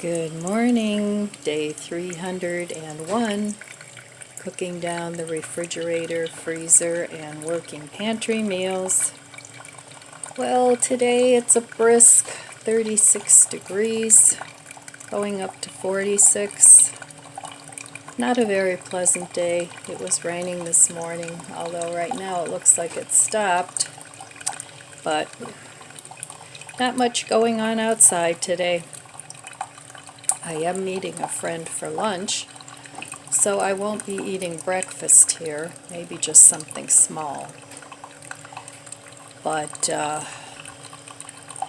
Good morning, day 301, cooking down the refrigerator, freezer, and working pantry meals. Well, today it's a brisk 36 degrees, going up to 46. Not a very pleasant day. It was raining this morning, although right now it looks like it stopped. But not much going on outside today. I am meeting a friend for lunch, so I won't be eating breakfast here, maybe just something small. But,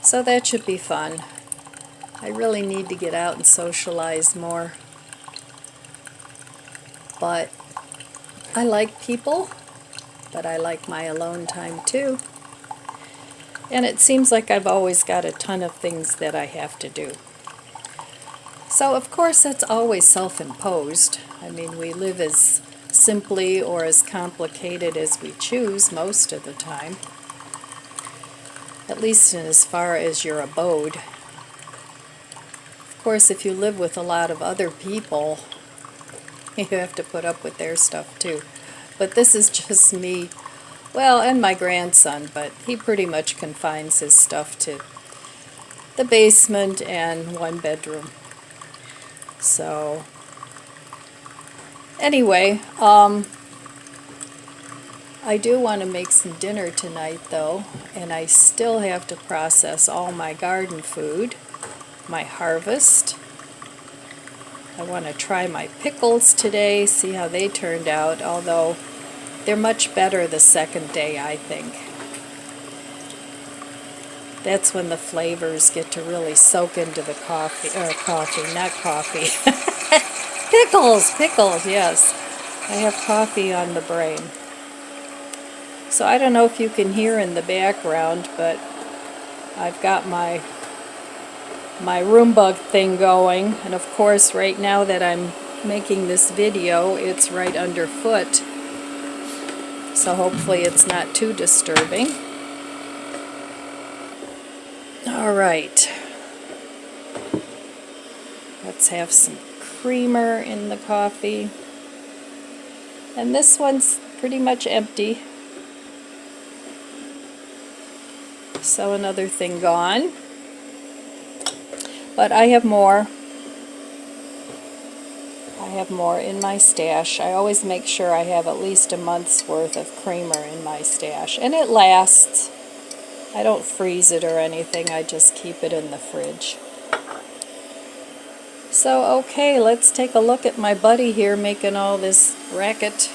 so that should be fun. I really need to get out and socialize more. But I like people, but I like my alone time too. And it seems like I've always got a ton of things that I have to do. So of course that's always self-imposed. I mean, we live as simply or as complicated as we choose most of the time. At least in as far as your abode. Of course, if you live with a lot of other people, you have to put up with their stuff too. But this is just me, well, and my grandson, but he pretty much confines his stuff to the basement and one bedroom. So, anyway, I do want to make some dinner tonight though, and I still have to process all my garden food, my harvest. I want to try my pickles today, see how they turned out, although they're much better the second day, I think. That's when the flavors get to really soak into the Pickles, yes. I have coffee on the brain. So I don't know if you can hear in the background, but I've got my Roomba thing going, and of course right now that I'm making this video, it's right underfoot. So hopefully it's not too disturbing. Alright, let's have some creamer in the coffee. And this one's pretty much empty. So another thing gone. But I have more. I have more in my stash. I always make sure I have at least a month's worth of creamer in my stash. And it lasts. I don't freeze it or anything, I just keep it in the fridge. So, okay, let's take a look at my buddy here making all this racket.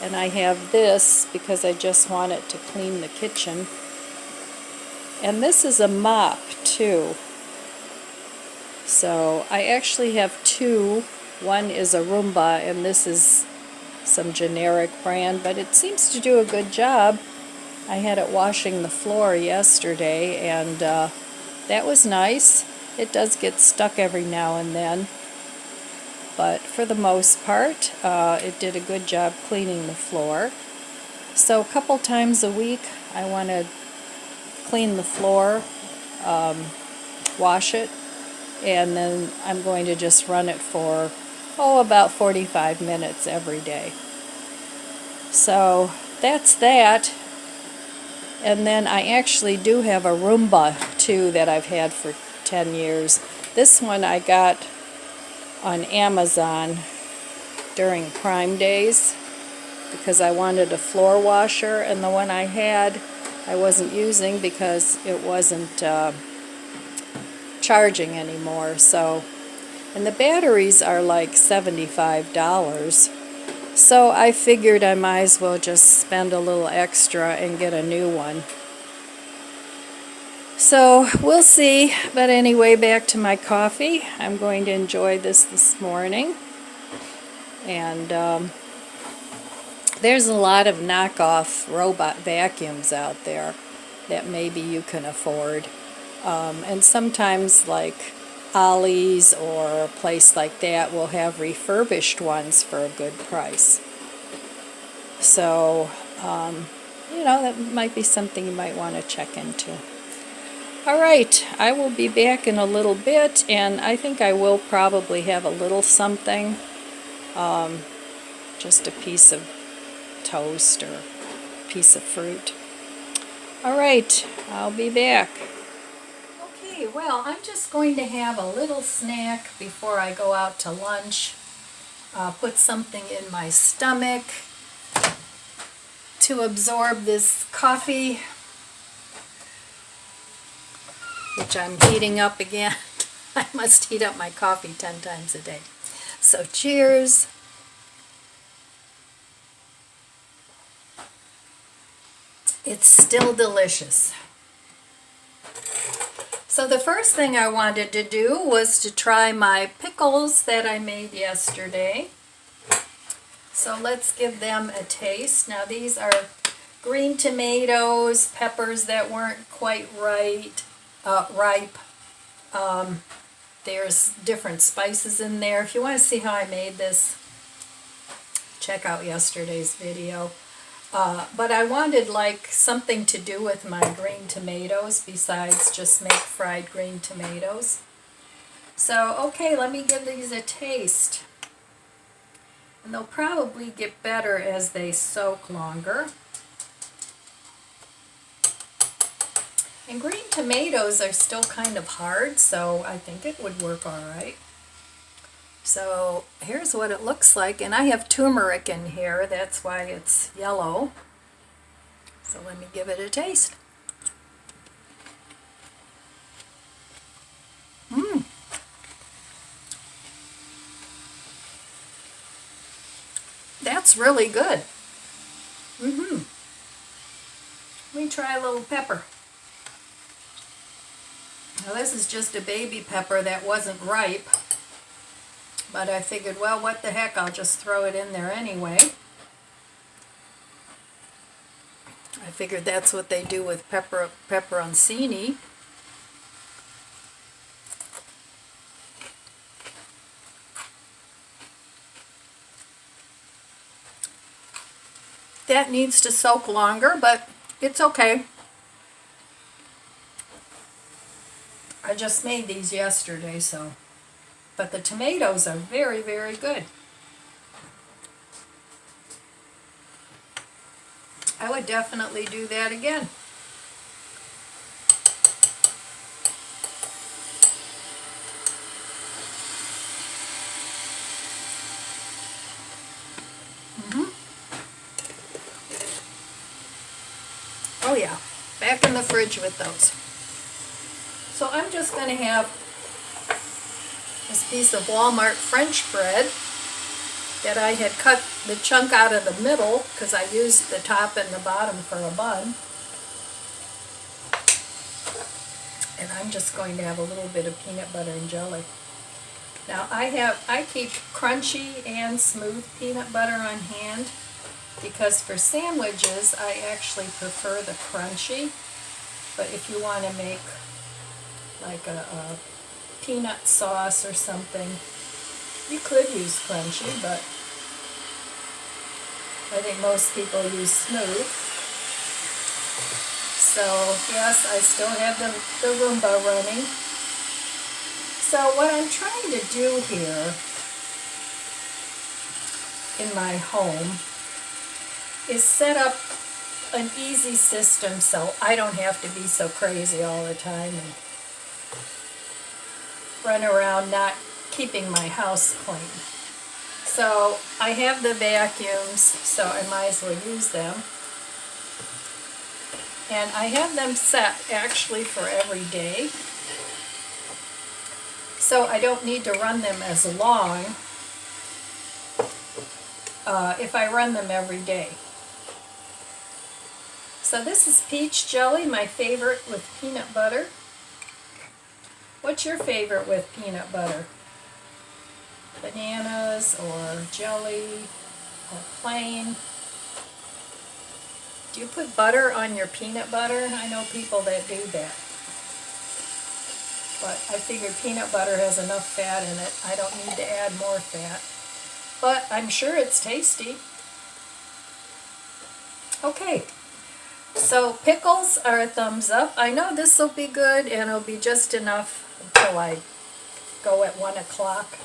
And I have this because I just want it to clean the kitchen. And this is a mop, too. So, I actually have two. One is a Roomba, and this is some generic brand, but it seems to do a good job. I had it washing the floor yesterday, and that was nice. It does get stuck every now and then, but for the most part, it did a good job cleaning the floor. So a couple times a week, I want to clean the floor, wash it, and then I'm going to just run it for, about 45 minutes every day. So that's that. And then I actually do have a Roomba, too, that I've had for 10 years. This one I got on Amazon during Prime Days because I wanted a floor washer, and the one I had I wasn't using because it wasn't charging anymore. So, and the batteries are like $75. So I figured I might as well just spend a little extra and get a new one. So we'll see. But anyway, back to my coffee. I'm going to enjoy this morning. And there's a lot of knockoff robot vacuums out there that maybe you can afford. And sometimes like Ollie's or a place like that will have refurbished ones for a good price. So, that might be something you might want to check into. All right, I will be back in a little bit, and I think I will probably have a little something, just a piece of toast or a piece of fruit. All right, I'll be back. Okay, well, I'm just going to have a little snack before I go out to lunch. Put something in my stomach to absorb this coffee, which I'm heating up again. I must heat up my coffee 10 times a day. So cheers. It's still delicious. So the first thing I wanted to do was to try my pickles that I made yesterday. So let's give them a taste. Now these are green tomatoes, peppers that weren't quite ripe. There's different spices in there. If you want to see how I made this, check out yesterday's video. But I wanted like something to do with my green tomatoes besides just make fried green tomatoes. So, okay, let me give these a taste. And they'll probably get better as they soak longer. And green tomatoes are still kind of hard, so I think it would work all right. So here's what it looks like, and I have turmeric in here, that's why it's yellow. So let me give it a taste. That's really good. Let me try a little pepper. Now this is just a baby pepper that wasn't ripe. But I figured, well, what the heck, I'll just throw it in there anyway. I figured that's what they do with pepperoncini. That needs to soak longer, but it's okay. I just made these yesterday, so... But the tomatoes are very, very good. I would definitely do that again. Oh yeah, back in the fridge with those. So I'm just going to have this piece of Walmart French bread that I had cut the chunk out of the middle because I used the top and the bottom for a bun. And I'm just going to have a little bit of peanut butter and jelly. Now I keep crunchy and smooth peanut butter on hand because for sandwiches I actually prefer the crunchy. But if you want to make like a peanut sauce or something, you could use crunchy, but I think most people use smooth. So yes, I still have the Roomba running. So what I'm trying to do here in my home is set up an easy system so I don't have to be so crazy all the time and run around not keeping my house clean. So I have the vacuums, so I might as well use them. And I have them set actually for every day. So I don't need to run them as long if I run them every day. So this is peach jelly, my favorite with peanut butter. What's your favorite with peanut butter? Bananas or jelly or plain? Do you put butter on your peanut butter? I know people that do that. But I figured peanut butter has enough fat in it. I don't need to add more fat. But I'm sure it's tasty. Okay, So pickles are a thumbs up. I know this will be good, and it'll be just enough until I go at 1 o'clock.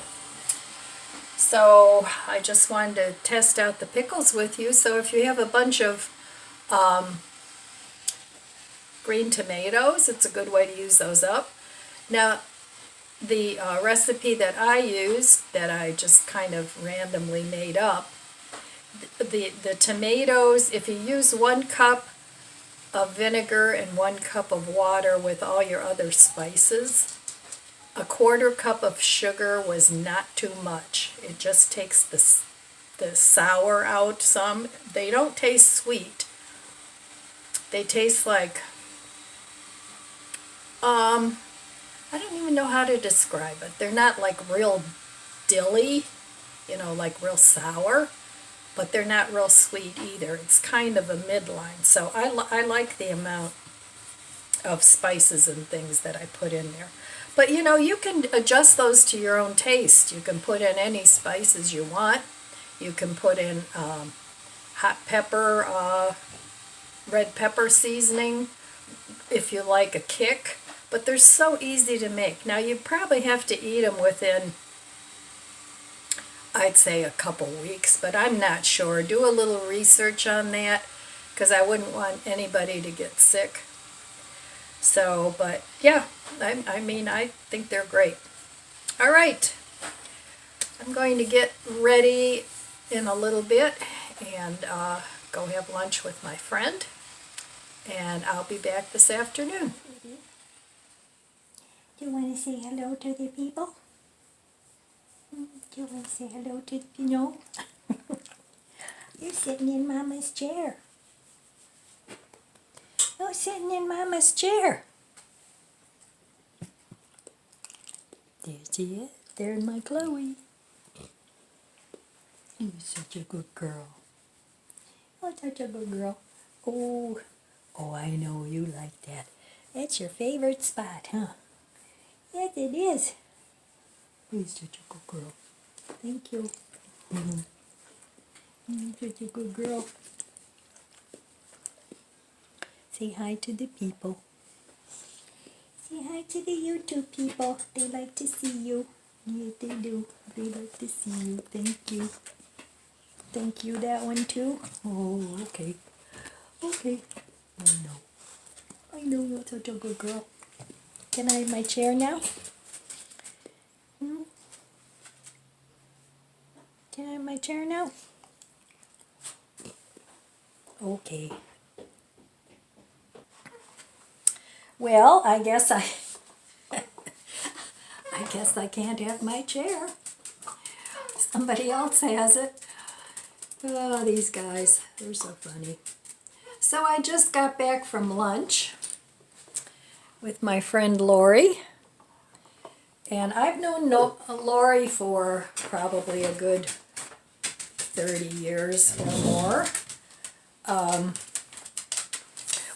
So I just wanted to test out the pickles with you. So if you have a bunch of green tomatoes, it's a good way to use those up. Now, the recipe that I used, that I just kind of randomly made up, the tomatoes, if you use 1 cup of vinegar and 1 cup of water with all your other spices, a 1/4 cup of sugar was not too much. It just takes the sour out some. They don't taste sweet. They taste like, I don't even know how to describe it. They're not like real dilly, like real sour, but they're not real sweet either. It's kind of a midline. So I like the amount of spices and things that I put in there. But you can adjust those to your own taste. You can put in any spices you want. You can put in hot pepper, red pepper seasoning if you like a kick. But they're so easy to make. Now you probably have to eat them within, I'd say, a couple weeks, but I'm not sure. Do a little research on that, because I wouldn't want anybody to get sick. So, but yeah, I mean, I think they're great. All right, I'm going to get ready in a little bit and go have lunch with my friend, and I'll be back this afternoon. Do you want to say hello to the people? Do you want to say hello to the people? You're sitting in Mama's chair. You're sitting in Mama's chair. There she is. There's my Chloe. You're such a good girl. Oh, such a good girl. Oh, I know you like that. That's your favorite spot, huh? Yes, it is. You're such a good girl. Thank you. You're such a good girl. Say hi to the people. Say hi to the YouTube people. They like to see you. Yes, they do. They like to see you. Thank you. Thank you, that one too. Oh, okay. Okay. I know you're such a good girl. Can I have my chair now? Can I have my chair now? Okay. Well, I guess I can't have my chair. Somebody else has it. Oh, these guys, they're so funny. So I just got back from lunch with my friend Lori. And I've known Lori for probably a good 30 years or more.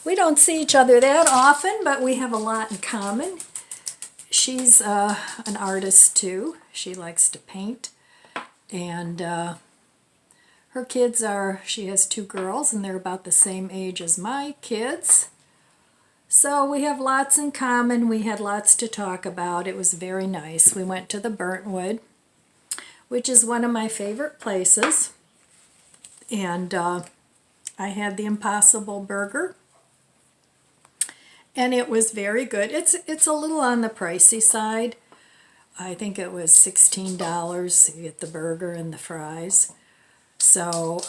We don't see each other that often, but we have a lot in common. She's an artist too. She likes to paint. And her kids she has 2 girls, and they're about the same age as my kids. So we have lots in common. We had lots to talk about. It was very nice. We went to the Burntwood, which is one of my favorite places. And I had the Impossible Burger. And it was very good. It's a little on the pricey side. I think it was $16 to get the burger and the fries. So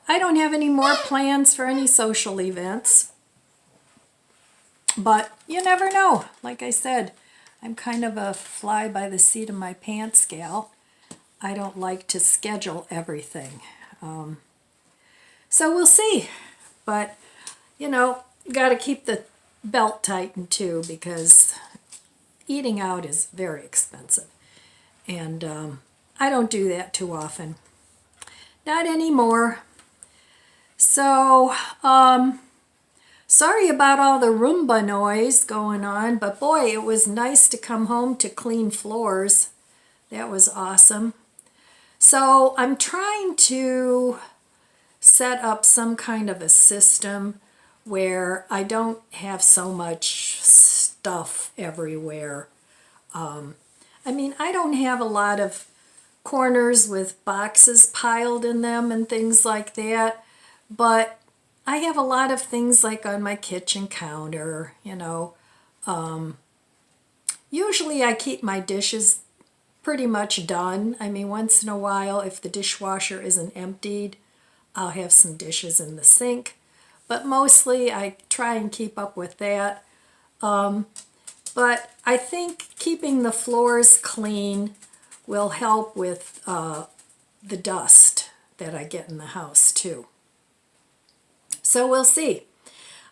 I don't have any more plans for any social events. But you never know. Like I said, I'm kind of a fly by the seat of my pants gal. I don't like to schedule everything. So we'll see. But, got to keep the belt tightened too, because eating out is very expensive. And I don't do that too often. Not anymore. So, sorry about all the Roomba noise going on, but boy, it was nice to come home to clean floors. That was awesome. So I'm trying to set up some kind of a system where I don't have so much stuff everywhere. I mean, I don't have a lot of corners with boxes piled in them and things like that, but I have a lot of things like on my kitchen counter, you know. Usually I keep my dishes pretty much done. I mean, once in a while, if the dishwasher isn't emptied, I'll have some dishes in the sink. But mostly I try and keep up with that. But I think keeping the floors clean will help with the dust that I get in the house too. So we'll see.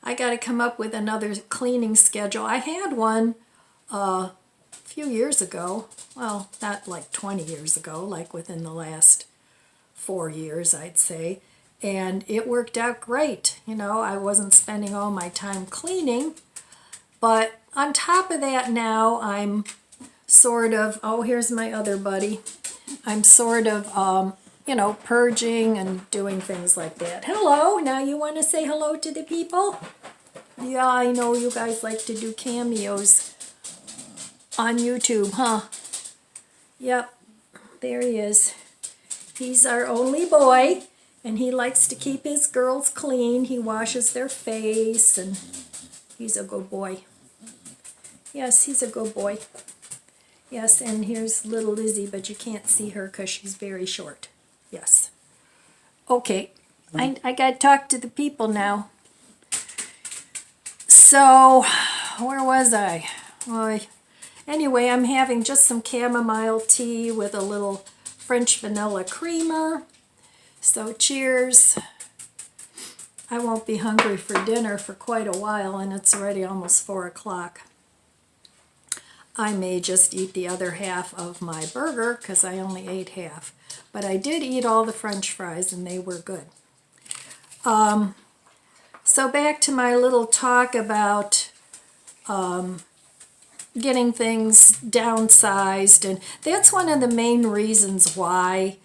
I got to come up with another cleaning schedule. I had one a few years ago. Well, not like 20 years ago, like within the last 4 years, I'd say. And it worked out great. You know, I wasn't spending all my time cleaning. But on top of that now, I'm sort of, oh, here's my other buddy. I'm sort of, you know, purging and doing things like that. Hello, now you want to say hello to the people? Yeah, I know you guys like to do cameos on YouTube, huh? Yep, there he is. He's our only boy, and he likes to keep his girls clean. He washes their face, and he's a good boy. Yes, he's a good boy. Yes, and here's little Lizzie, but you can't see her because she's very short. Yes. Okay, I got to talk to the people now. So, where was I? Well, anyway, I'm having just some chamomile tea with a little French vanilla creamer. So, cheers. I won't be hungry for dinner for quite a while, and it's already almost 4 o'clock. I may just eat the other half of my burger because I only ate half. But I did eat all the French fries, and they were good. So back to my little talk about getting things downsized, and that's one of the main reasons why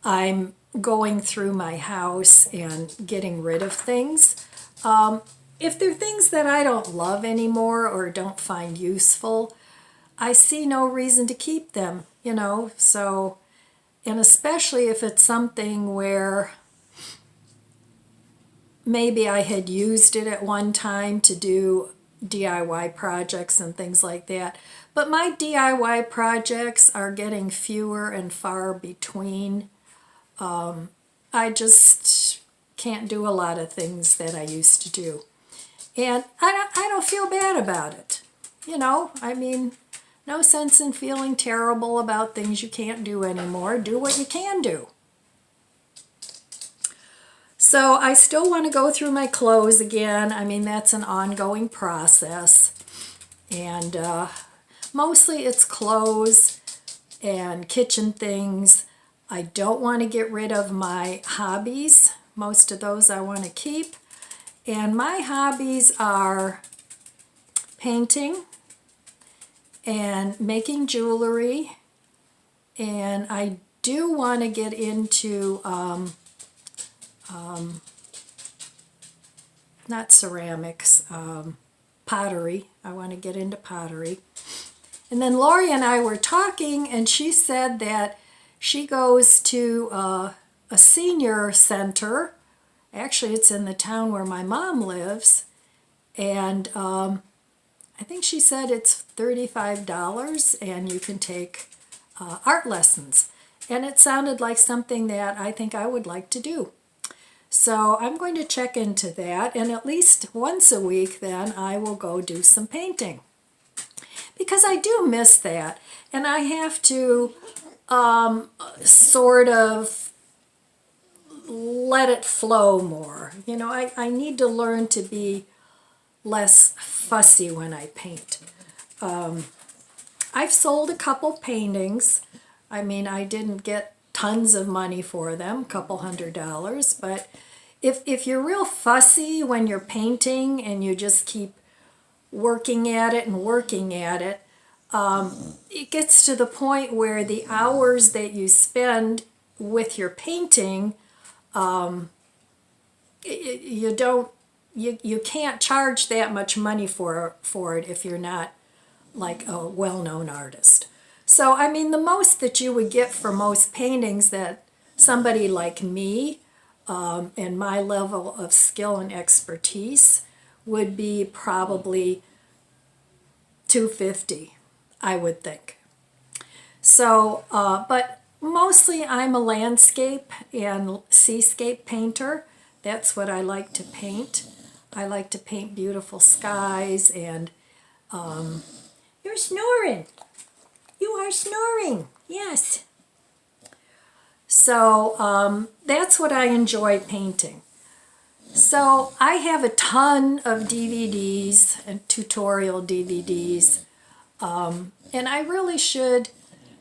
I'm going through my house and getting rid of things. If they're things that I don't love anymore or don't find useful, I see no reason to keep them, you know. So, and especially if it's something where maybe I had used it at one time to do DIY projects and things like that. But my DIY projects are getting fewer and far between. I just can't do a lot of things that I used to do. And I don't feel bad about it. You know, I mean, no sense in feeling terrible about things you can't do anymore. Do what you can do. So I still want to go through my clothes again. I mean, that's an ongoing process. And mostly it's clothes and kitchen things. I don't want to get rid of my hobbies. Most of those I want to keep. And my hobbies are painting and making jewelry. And I do want to get into not ceramics, pottery. I want to get into pottery. And then Lori and I were talking, and she said that she goes to a senior center. Actually, it's in the town where my mom lives. And I think she said it's $35, and you can take art lessons. And it sounded like something that I think I would like to do. So I'm going to check into that, and at least once a week then I will go do some painting. Because I do miss that, and I have to sort of let it flow more. You know, I need to learn to be less fussy when I paint. I've sold a couple paintings. I mean, I didn't get tons of money for them, a couple $100, but if you're real fussy when you're painting and you just keep working at it and working at it, it gets to the point where the hours that you spend with your painting you don't, you can't charge that much money for it if you're not like a well-known artist. So I mean, the most that you would get for most paintings that somebody like me and my level of skill and expertise would be probably $250, I would think. So, but mostly I'm a landscape and seascape painter. That's what I like to paint. I like to paint beautiful skies and you're snoring. You are snoring. Yes. So that's what I enjoy painting. So I have a ton of DVDs and tutorial DVDs, and I really should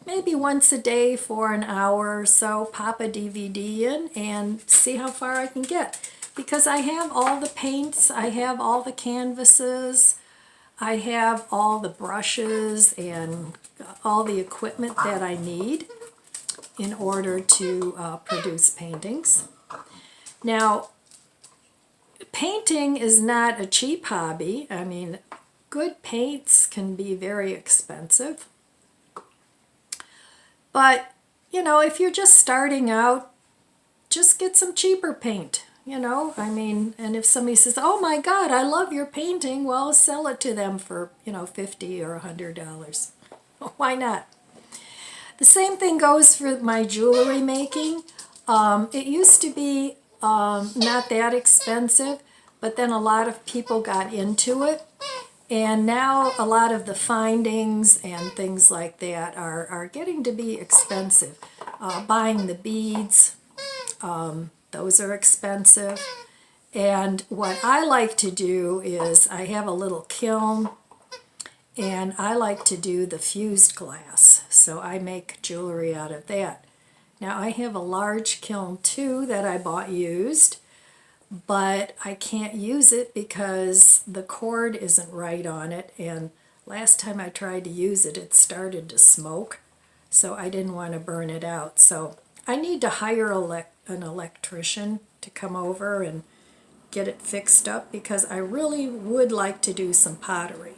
maybe once a day for an hour or so pop a DVD in and see how far I can get. Because I have all the paints, I have all the canvases, I have all the brushes and all the equipment that I need in order to produce paintings. Now, painting is not a cheap hobby. I mean, good paints can be very expensive. But, you know, if you're just starting out, just get some cheaper paint, you know. I mean, and if somebody says, oh my God, I love your painting, well, sell it to them for, you know, $50 or $100. Why not? The same thing goes for my jewelry making. It used to be not that expensive, but then a lot of people got into it. And now a lot of the findings and things like that are getting to be expensive. Buying the beads, those are expensive. And what I like to do is I have a little kiln and I like to do the fused glass. So I make jewelry out of that. Now I have a large kiln too that I bought used, but I can't use it because the cord isn't right on it, and last time I tried to use it, it started to smoke, so I didn't want to burn it out. So I need to hire an electrician to come over and get it fixed up because I really would like to do some pottery.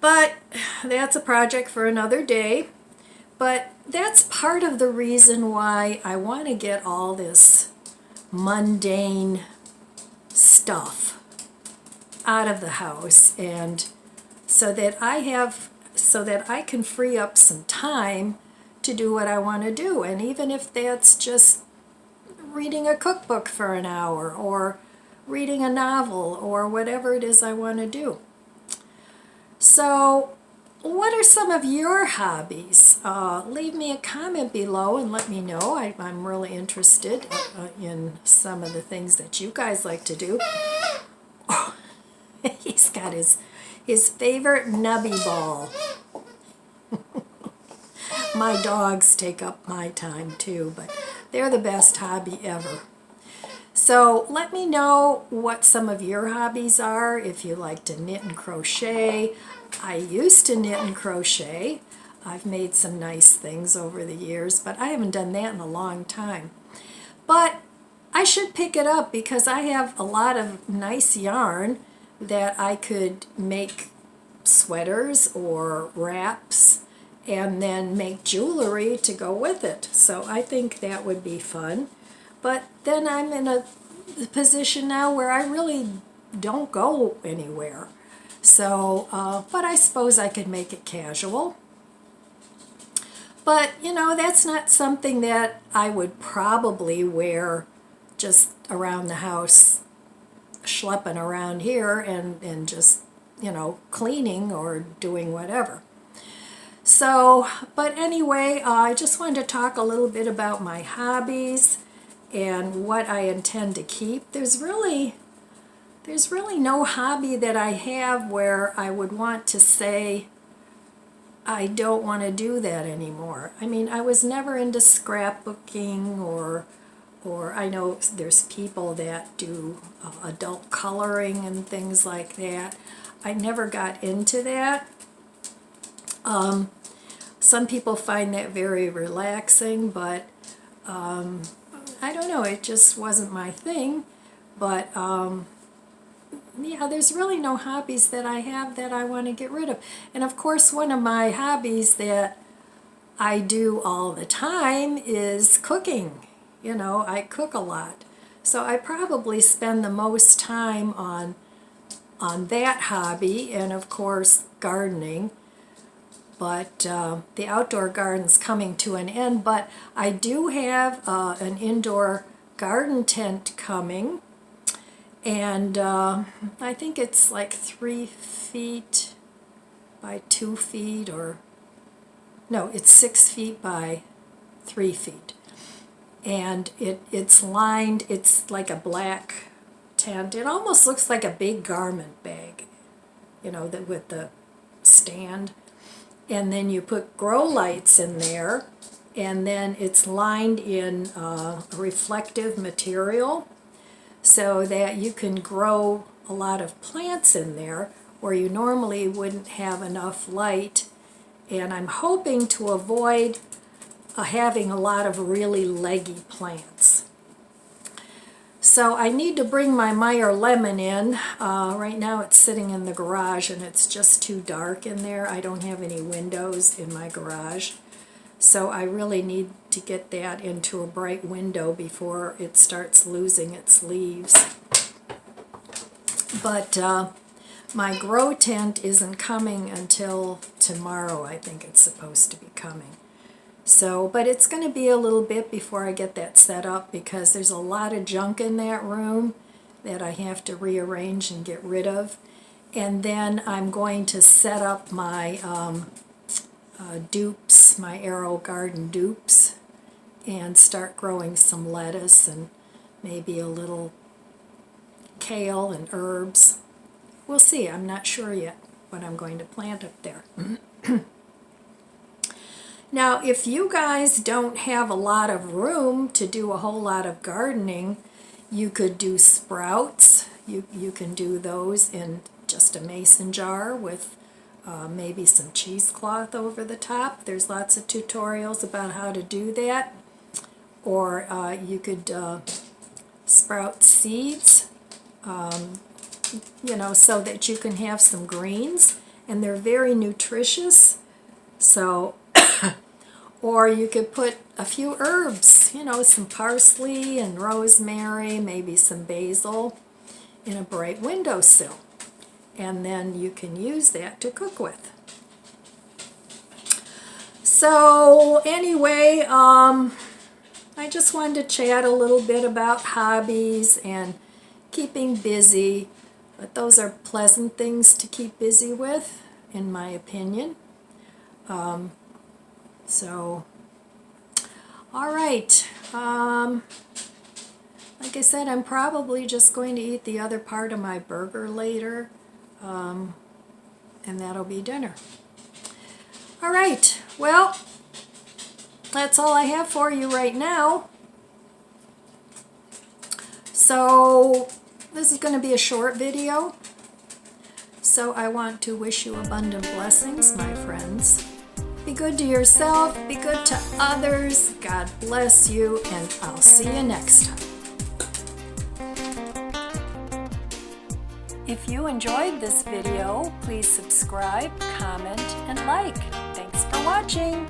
But that's a project for another day. But that's part of the reason why I want to get all this mundane stuff out of the house, and so that I can free up some time to do what I want to do. And even if that's just reading a cookbook for an hour or reading a novel or whatever it is I want to do. So what are some of your hobbies? Leave me a comment below and let me know. I'm really interested in some of the things that you guys like to do. Oh, he's got his favorite nubby ball. My dogs take up my time too, but they're the best hobby ever. So let me know what some of your hobbies are, if you like to knit and crochet. I used to knit and crochet. I've made some nice things over the years, but I haven't done that in a long time. But I should pick it up because I have a lot of nice yarn that I could make sweaters or wraps and then make jewelry to go with it. So I think that would be fun. But then I'm in a position now where I really don't go anywhere. So, but I suppose I could make it casual. But, you know, that's not something that I would probably wear just around the house, schlepping around here and just, you know, cleaning or doing whatever. So, but anyway, I just wanted to talk a little bit about my hobbies and what I intend to keep. There's really no hobby that I have where I would want to say I don't want to do that anymore. I mean, I was never into scrapbooking or I know there's people that do adult coloring and things like that. I never got into that. Some people find that very relaxing, but I don't know, it just wasn't my thing. But yeah, there's really no hobbies that I have that I want to get rid of. And of course, one of my hobbies that I do all the time is cooking. You know, I cook a lot. So I probably spend the most time on that hobby, and of course gardening. But the outdoor garden's coming to an end. But I do have an indoor garden tent coming. And I think it's like 3 feet by 2 feet, or no, it's 6 feet by 3 feet. And it's lined, it's like a black tent. It almost looks like a big garment bag, you know, that with the stand. And then you put grow lights in there, and then it's lined in a reflective material, so that you can grow a lot of plants in there where you normally wouldn't have enough light. And I'm hoping to avoid having a lot of really leggy plants. So I need to bring my Meyer lemon in. Right now it's sitting in the garage and it's just too dark in there. I don't have any windows in my garage. So I really need to get that into a bright window before it starts losing its leaves. But my grow tent isn't coming until tomorrow. I think it's supposed to be coming. So, but it's going to be a little bit before I get that set up, because there's a lot of junk in that room that I have to rearrange and get rid of. And then I'm going to set up my dupes, my Arrow Garden dupes, and start growing some lettuce and maybe a little kale and herbs. We'll see. I'm not sure yet what I'm going to plant up there. Now, if you guys don't have a lot of room to do a whole lot of gardening, you could do sprouts. You can do those in just a mason jar with maybe some cheesecloth over the top. There's lots of tutorials about how to do that. Or you could sprout seeds, you know, so that you can have some greens, and they're very nutritious. So, or you could put a few herbs, you know, some parsley and rosemary, maybe some basil, in a bright windowsill. And then you can use that to cook with. So anyway, I just wanted to chat a little bit about hobbies and keeping busy. But those are pleasant things to keep busy with, in my opinion. So, all right. Like I said, I'm probably just going to eat the other part of my burger later. And that'll be dinner. All right, well, that's all I have for you right now. So this is going to be a short video. So I want to wish you abundant blessings, my friends. Be good to yourself, be good to others. God bless you, and I'll see you next time. If you enjoyed this video, please subscribe, comment, and like. Thanks for watching.